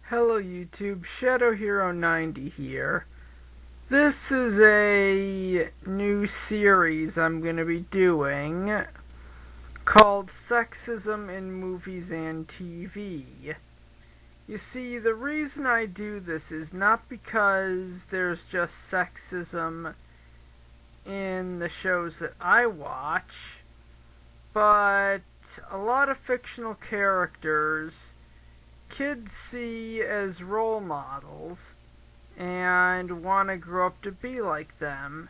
Hello YouTube, Shadow Hero 90 here. This is a new series I'm going to be doing called Sexism in Movies and TV. You see, the reason I do this is not because there's just sexism in the shows that I watch, but a lot of fictional characters kids see as role models and want to grow up to be like them.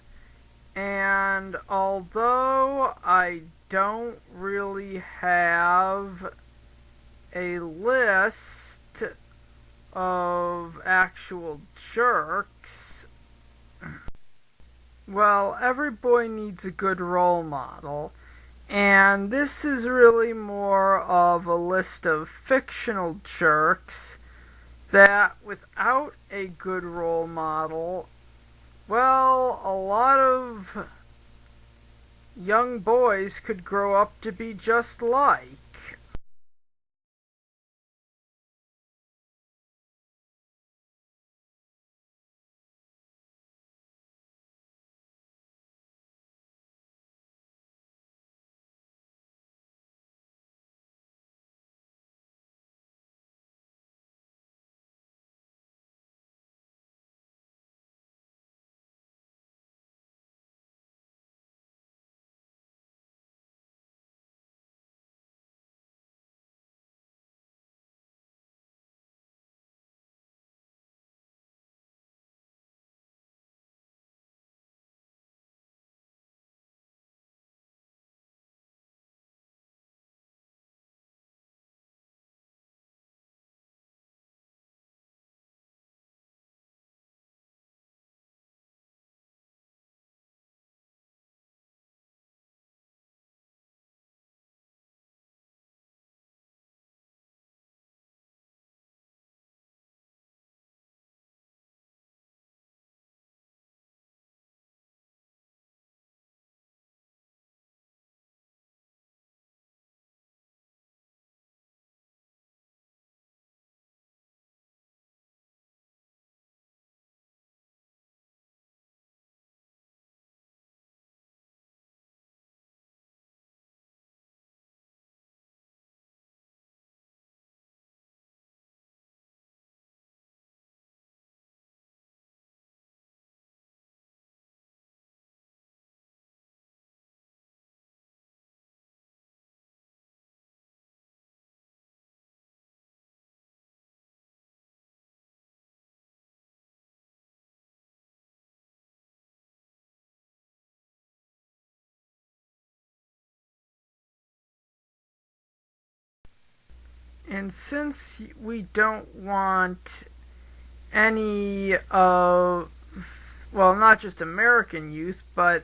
And although I don't really have a list of actual jerks, well, every boy needs a good role model. And this is really more of a list of fictional jerks that, without a good role model, well, a lot of young boys could grow up to be just like. And since we don't want any of, well, not just American youth, but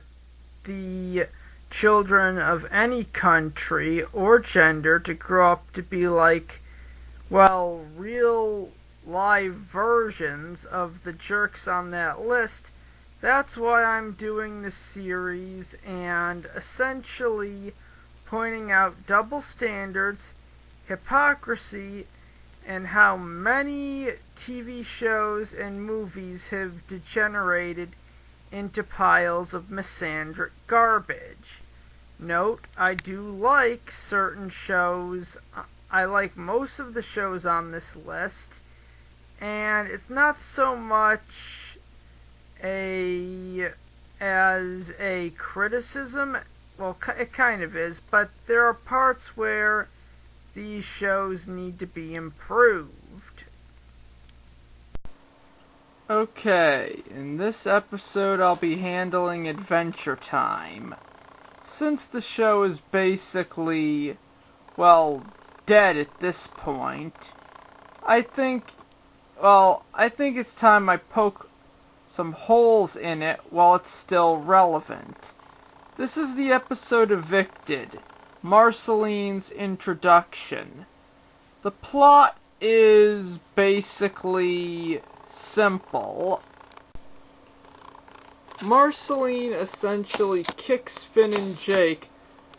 the children of any country or gender to grow up to be like, well, real live versions of the jerks on that list, that's why I'm doing this series and essentially pointing out double standards, hypocrisy, and how many TV shows and movies have degenerated into piles of misandric garbage. Note, I do like certain shows. I like most of the shows on this list, and it's not so much as a criticism. Well, it kind of is, but there are parts where these shows need to be improved. Okay, in this episode I'll be handling Adventure Time. Since the show is basically, well, dead at this point, I think it's time I poke some holes in it while it's still relevant. This is the episode Evicted, Marceline's introduction. The plot is basically simple. Marceline essentially kicks Finn and Jake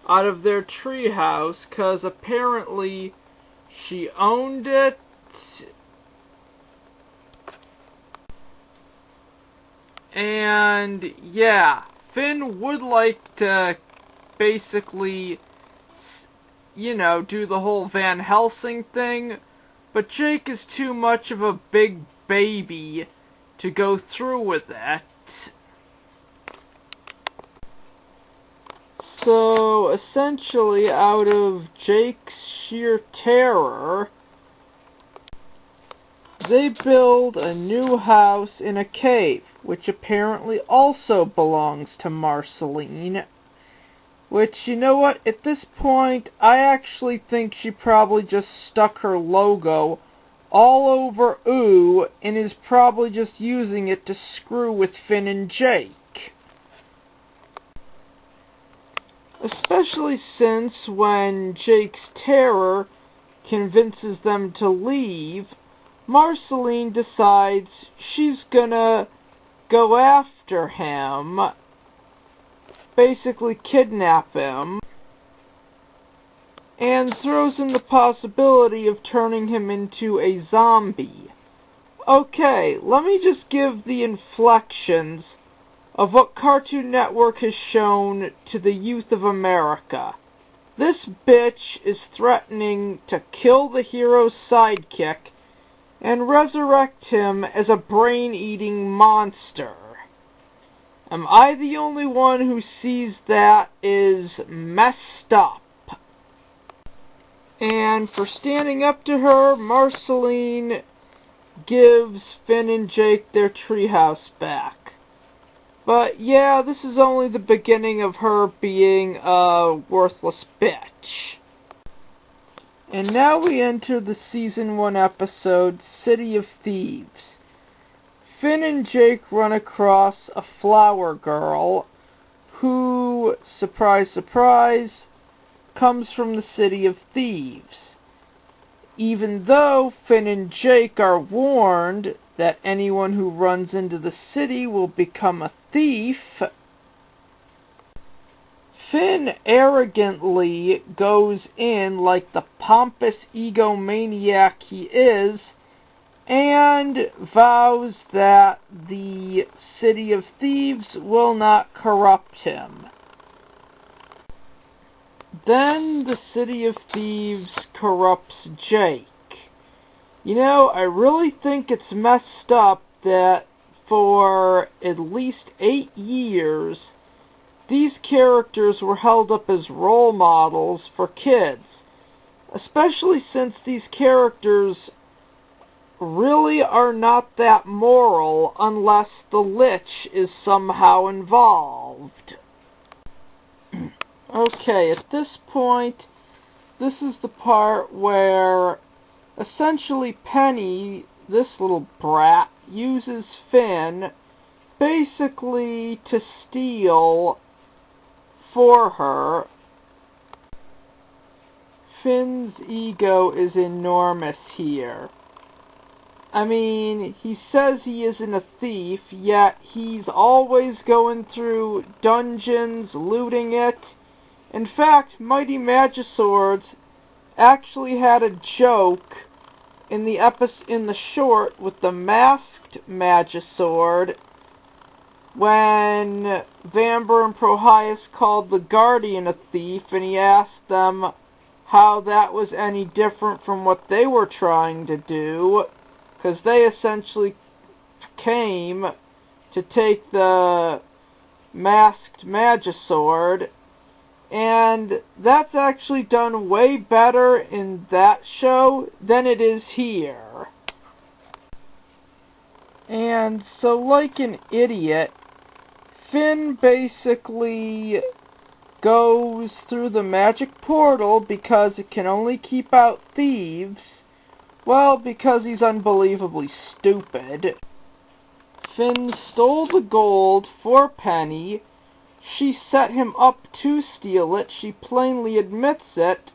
out of their treehouse because apparently she owned it And yeah, Finn would like to basically, do the whole Van Helsing thing, but Jake is too much of a big baby to go through with it. So, essentially, out of Jake's sheer terror, they build a new house in a cave, which apparently also belongs to Marceline. Which, you know what, at this point, I actually think she probably just stuck her logo all over Ooh, and is probably just using it to screw with Finn and Jake. Especially since when Jake's terror convinces them to leave, Marceline decides she's gonna go after him, basically kidnap him, and throws in the possibility of turning him into a zombie. Okay, let me just give the inflections of what Cartoon Network has shown to the youth of America. This bitch is threatening to kill the hero's sidekick and resurrect him as a brain-eating monster. Am I the only one who sees that is messed up? And for standing up to her, Marceline gives Finn and Jake their treehouse back. But yeah, this is only the beginning of her being a worthless bitch. And now we enter the Season 1 episode, City of Thieves. Finn and Jake run across a flower girl who, surprise, surprise, comes from the City of Thieves. Even though Finn and Jake are warned that anyone who runs into the city will become a thief, Finn arrogantly goes in like the pompous egomaniac he is and vows that the City of Thieves will not corrupt him. Then the City of Thieves corrupts Jake. You know, I really think it's messed up that for at least 8 years, these characters were held up as role models for kids, especially since these characters really are not that moral unless the Lich is somehow involved. Okay, at this point, this is the part where essentially Penny, this little brat, uses Finn basically to steal for her. Finn's ego is enormous here. I mean, he says he isn't a thief, yet he's always going through dungeons, looting it. In fact, Mighty Magiswords actually had a joke in the short with the masked Magisword when Vamber and Prohias called the Guardian a thief, and he asked them how that was any different from what they were trying to do, because they essentially came to take the masked Magisword. And that's actually done way better in that show than it is here. And so, like an idiot, Finn basically goes through the magic portal because it can only keep out thieves. Well, because he's unbelievably stupid. Finn stole the gold for Penny. She set him up to steal it. She plainly admits it.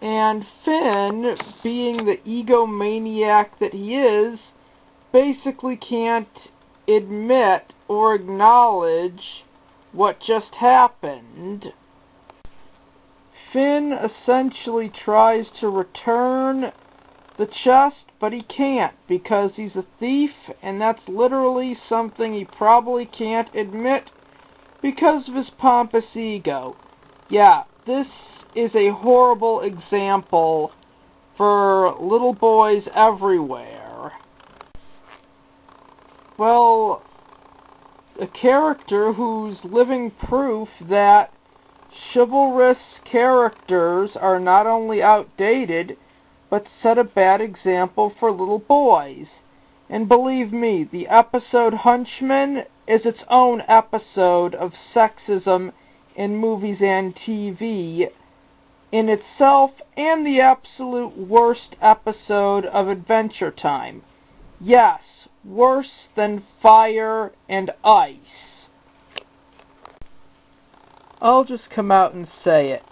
And Finn, being the egomaniac that he is, basically can't admit or acknowledge what just happened. Finn essentially tries to return the chest, but he can't because he's a thief, and that's literally something he probably can't admit because of his pompous ego. Yeah, this is a horrible example for little boys everywhere. Well, a character who's living proof that chivalrous characters are not only outdated, but set a bad example for little boys. And believe me, the episode Hunchman is its own episode of sexism in movies and TV in itself, and the absolute worst episode of Adventure Time. Yes, worse than Fire and Ice. I'll just come out and say it.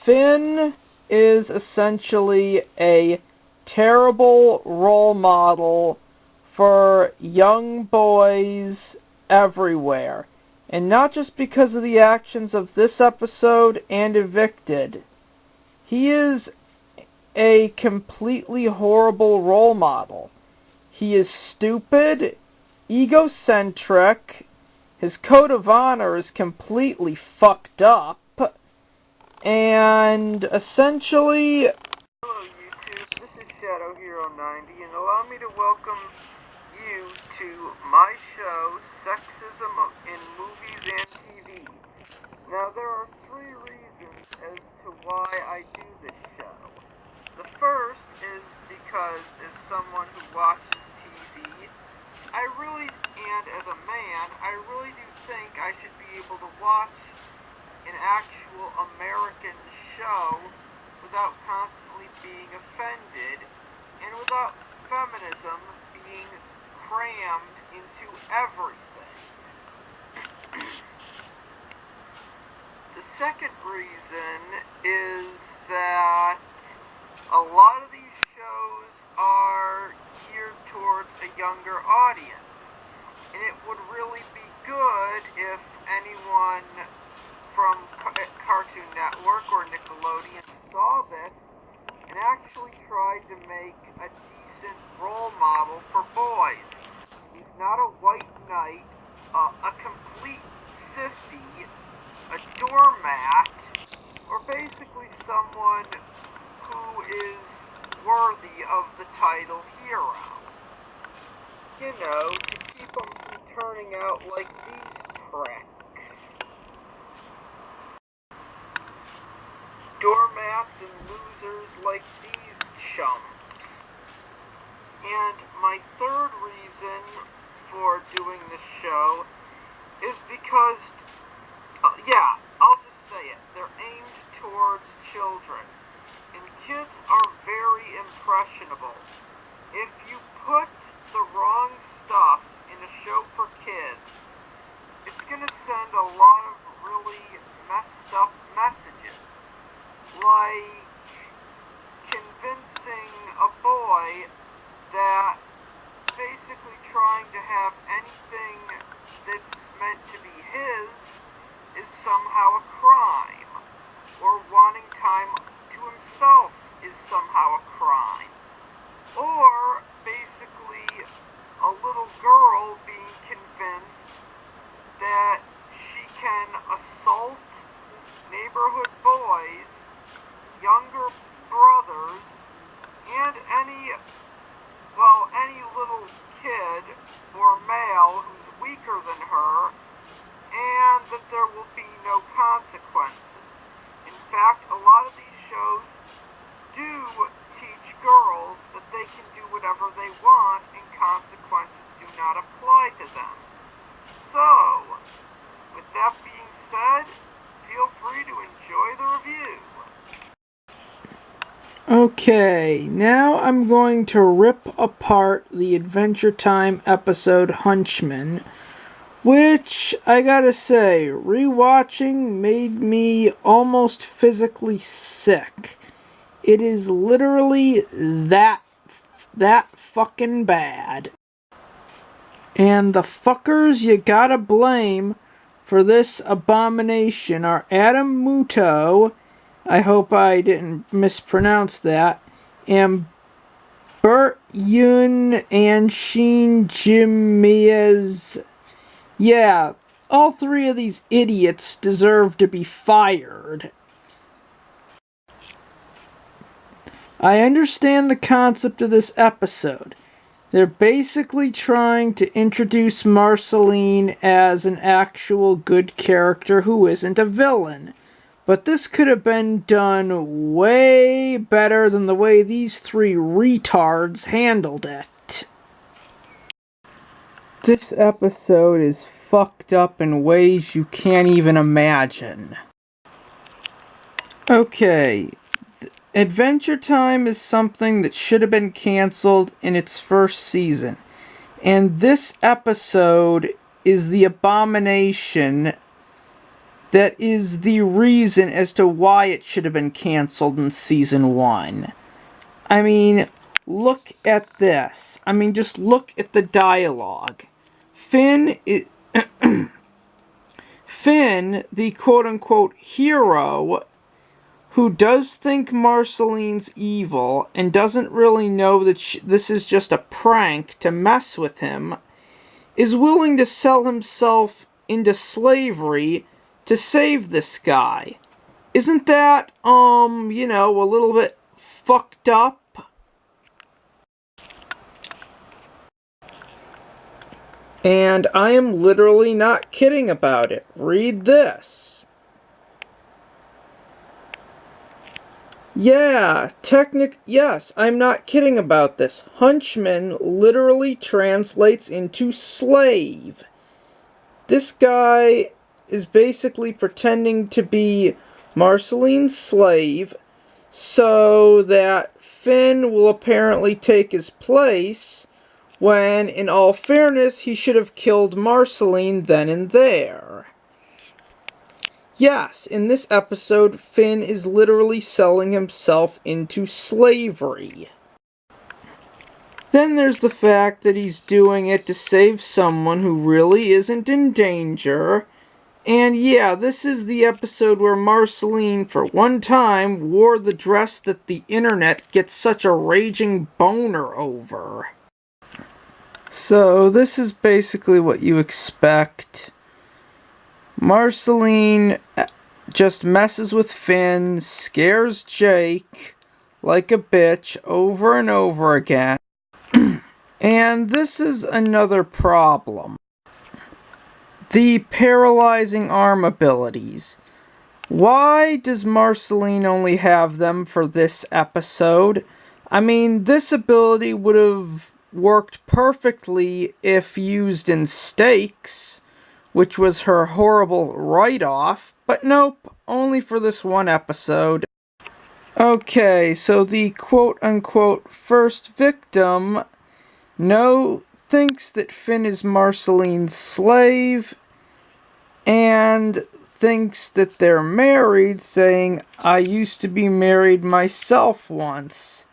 Finn is essentially a terrible role model for young boys everywhere. And not just because of the actions of this episode and Evicted. He is a completely horrible role model. He is stupid, egocentric, his code of honor is completely fucked up, and essentially... Hello YouTube, this is Shadow90, and allow me to welcome you to my show, Sexism in Movies and TV. Now, there are 3 reasons as to why I do this show. The first is because, as someone who watches TV, and as a man, I really do think I should be able to watch an actual American show without constantly being offended, and without feminism being crammed into everything. The second reason is that a lot of these shows are geared towards a younger audience, and it would really be good if anyone from Cartoon Network or Nickelodeon saw this and actually tried to make a decent role model for boys. He's not a white knight, a complete sissy, a doormat, or basically someone who is worthy of the title hero. You know, to keep them from turning out like these pricks. Doormats and losers like these chumps. And my third reason for doing this show is because, I'll just say it, they're aimed towards children. And kids are very impressionable. If you put the wrong stuff in a show for kids, it's going to send a lot of really messed up messages. Like convincing a boy that basically trying to have anything that's meant to be his is somehow a crime, or wanting time to himself is somehow a crime, or basically a little girl being convinced that she can assault neighborhood boys, younger brothers, and any little kid or male who's weaker than her, and that there will be no consequences. In fact, a lot of these shows do teach girls that they can do whatever they want and consequences do not apply to them. So, with that being said, feel free to enjoy the review. Okay, now I'm going to rip apart the Adventure Time episode Hunchman, which, I gotta say, rewatching made me almost physically sick. It is literally that fucking bad. And the fuckers you gotta blame for this abomination are Adam Muto, I hope I didn't mispronounce that, and Bert Yoon and Sheen Jimiez. Yeah, all three of these idiots deserve to be fired. I understand the concept of this episode. They're basically trying to introduce Marceline as an actual good character who isn't a villain. But this could have been done way better than the way these three retards handled it. This episode is fucked up in ways you can't even imagine. Okay, Adventure Time is something that should have been canceled in its first season. And this episode is the abomination that is the reason as to why it should have been canceled in season 1. I mean, look at this. I mean, just look at the dialogue. Finn, the quote-unquote hero, who does think Marceline's evil and doesn't really know that this is just a prank to mess with him, is willing to sell himself into slavery to save this guy. Isn't that, a little bit fucked up? And I am literally not kidding about it. Read this. Yeah, yes, I'm not kidding about this. Hunchman literally translates into slave. This guy is basically pretending to be Marceline's slave so that Finn will apparently take his place, when, in all fairness, he should have killed Marceline then and there. Yes, in this episode, Finn is literally selling himself into slavery. Then there's the fact that he's doing it to save someone who really isn't in danger. And yeah, this is the episode where Marceline, for one time, wore the dress that the internet gets such a raging boner over. So this is basically what you expect. Marceline just messes with Finn, scares Jake like a bitch over and over again. And this is another problem. The paralyzing arm abilities. Why does Marceline only have them for this episode? I mean, this ability would have worked perfectly if used in Stakes, which was her horrible write-off, but nope, only for this one episode. Okay, so the quote-unquote first victim thinks that Finn is Marceline's slave, and thinks that they're married, saying, "I used to be married myself once."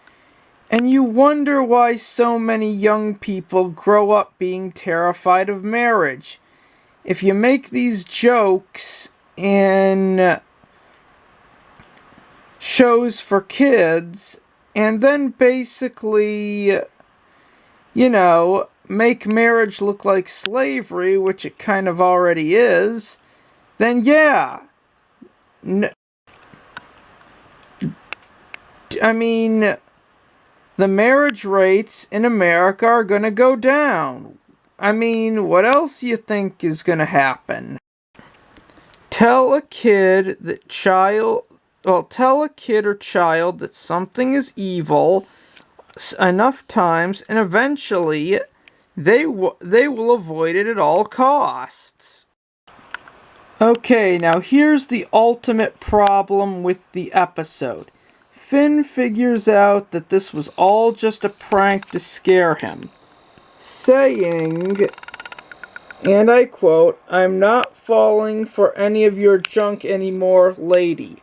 And you wonder why so many young people grow up being terrified of marriage. If you make these jokes in shows for kids, and then basically, make marriage look like slavery, which it kind of already is, then yeah. The marriage rates in America are gonna go down. What else you think is gonna happen? Tell a kid or child that something is evil enough times, and eventually they will avoid it at all costs. Okay, now here's the ultimate problem with the episode. Finn figures out that this was all just a prank to scare him, saying, and I quote, "I'm not falling for any of your junk anymore, lady."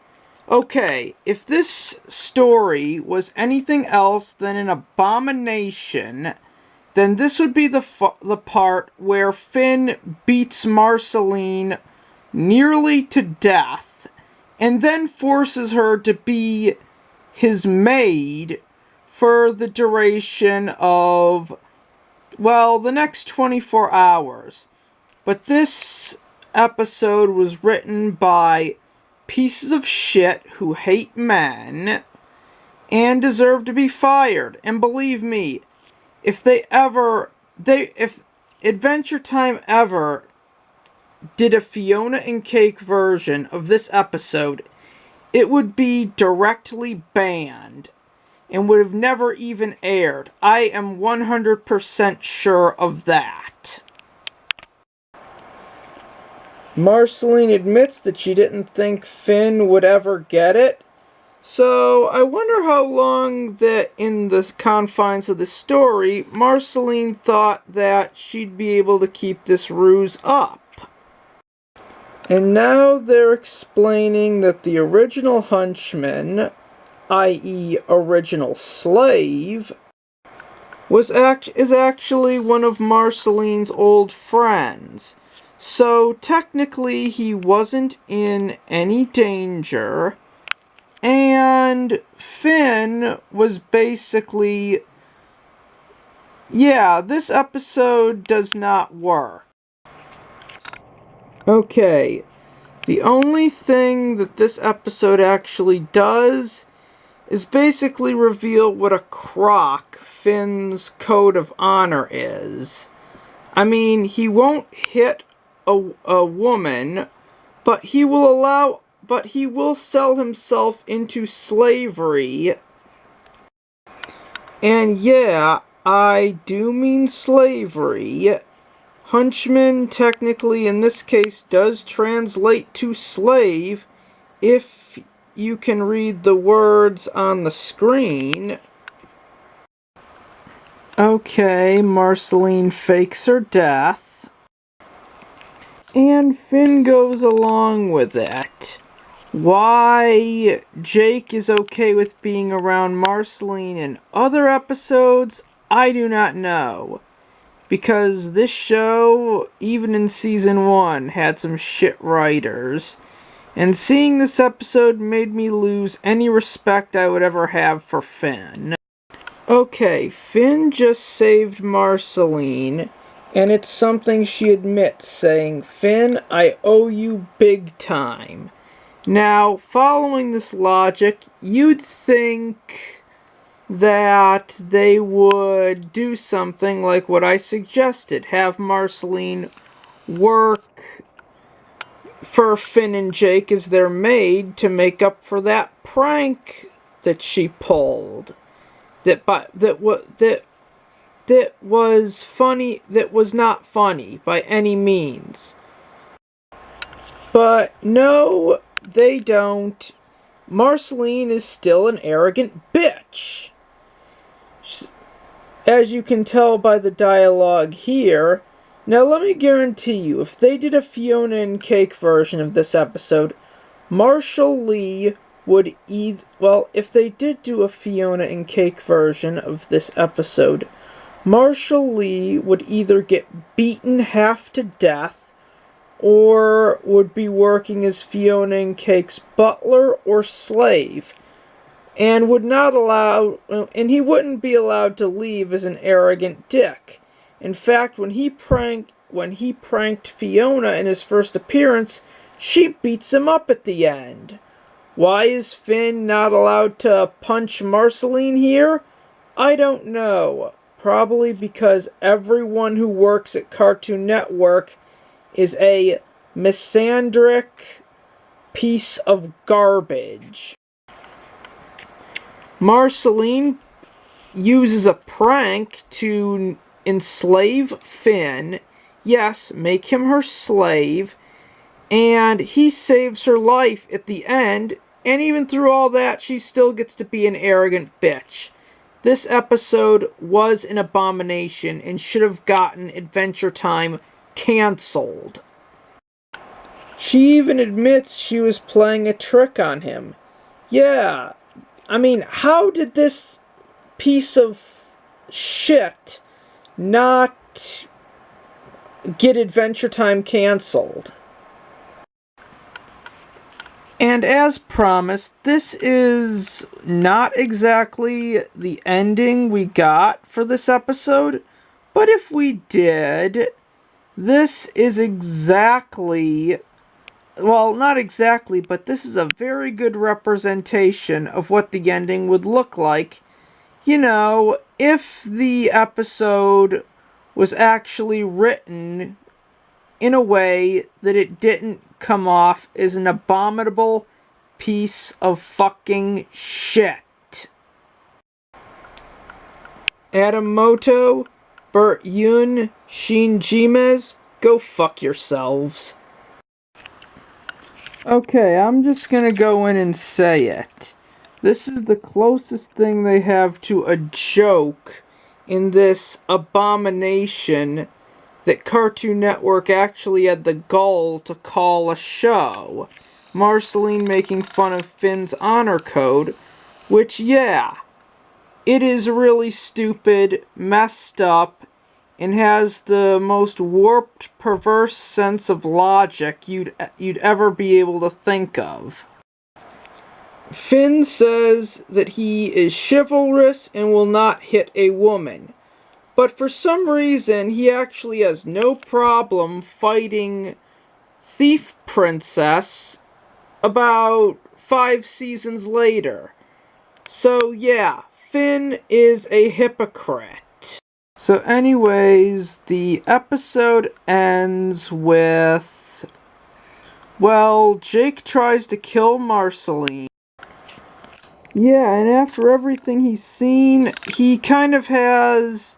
Okay, if this story was anything else than an abomination, then this would be the part where Finn beats Marceline nearly to death, and then forces her to be his maid for the duration of, well, the next 24 hours. But this episode was written by pieces of shit who hate men and deserve to be fired. And believe me, if Adventure Time ever did a Fiona and Cake version of this episode, it would be directly banned and would have never even aired. I am 100% sure of that. Marceline admits that she didn't think Finn would ever get it. So, I wonder how long that in the confines of the story, Marceline thought that she'd be able to keep this ruse up. And now they're explaining that the original hunchman, i.e. original slave, is actually one of Marceline's old friends. So technically he wasn't in any danger, and Finn was basically... Yeah, this episode does not work. Okay, the only thing that this episode actually does is basically reveal what a crock Finn's code of honor is. I mean, he won't hit a woman, but he will sell himself into slavery. And yeah, I do mean slavery. Hunchman technically in this case does translate to slave if you can read the words on the screen. Okay, Marceline fakes her death. And Finn goes along with it. Why Jake is okay with being around Marceline in other episodes, I do not know. Because this show, even in season 1, had some shit writers. And seeing this episode made me lose any respect I would ever have for Finn. Okay, Finn just saved Marceline, and it's something she admits, saying, "Finn, I owe you big time." Now, following this logic, you'd think that they would do something like what I suggested. Have Marceline work for Finn and Jake as their maid to make up for that prank that she pulled. That was funny, that was not funny by any means. But no, they don't. Marceline is still an arrogant bitch. As you can tell by the dialogue here. Now let me guarantee you, if they did a Fiona and Cake version of this episode, Marshall Lee would if they did do a Fiona and Cake version of this episode, Marshall Lee would either get beaten half to death, or would be working as Fiona and Cake's butler or slave, and he wouldn't be allowed to leave as an arrogant dick. In fact, when he pranked Fiona in his first appearance, she beats him up at the end. Why is Finn not allowed to punch Marceline here? I don't know. Probably because everyone who works at Cartoon Network is a misandric piece of garbage. Marceline uses a prank to enslave Finn. Yes, make him her slave. And he saves her life at the end. And even through all that, she still gets to be an arrogant bitch. This episode was an abomination and should have gotten Adventure Time cancelled. She even admits she was playing a trick on him. Yeah, I mean, how did this piece of shit not get Adventure Time cancelled? And as promised, this is not exactly the ending we got for this episode, but if we did, this is exactly, well, not exactly, but this is a very good representation of what the ending would look like, you know, if the episode was actually written in a way that it didn't come off as an abominable piece of fucking shit. Adamoto, Bert Yoon, Shin Jimes, go fuck yourselves. Okay, I'm just gonna go in and say it. This is the closest thing they have to a joke in this abomination that Cartoon Network actually had the gall to call a show. Marceline making fun of Finn's honor code, which, yeah, it is really stupid, messed up, and has the most warped, perverse sense of logic you'd ever be able to think of. Finn says that he is chivalrous and will not hit a woman. But for some reason, he actually has no problem fighting Thief Princess about 5 seasons later. So yeah, Finn is a hypocrite. So anyways, the episode ends with, well, Jake tries to kill Marceline. Yeah, and after everything he's seen, he kind of has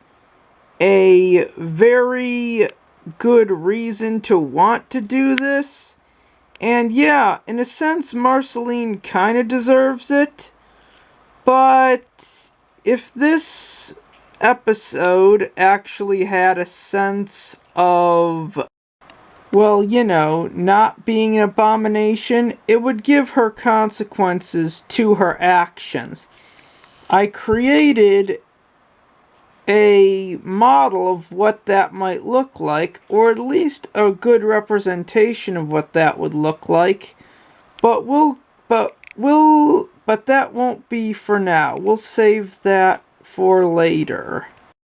a very good reason to want to do this. And yeah, in a sense, Marceline kind of deserves it. But if this episode actually had a sense of, well, you know, not being an abomination, it would give her consequences to her actions. I created a model of what that might look like, or at least a good representation of what that would look like. But that won't be for now. We'll save that for later.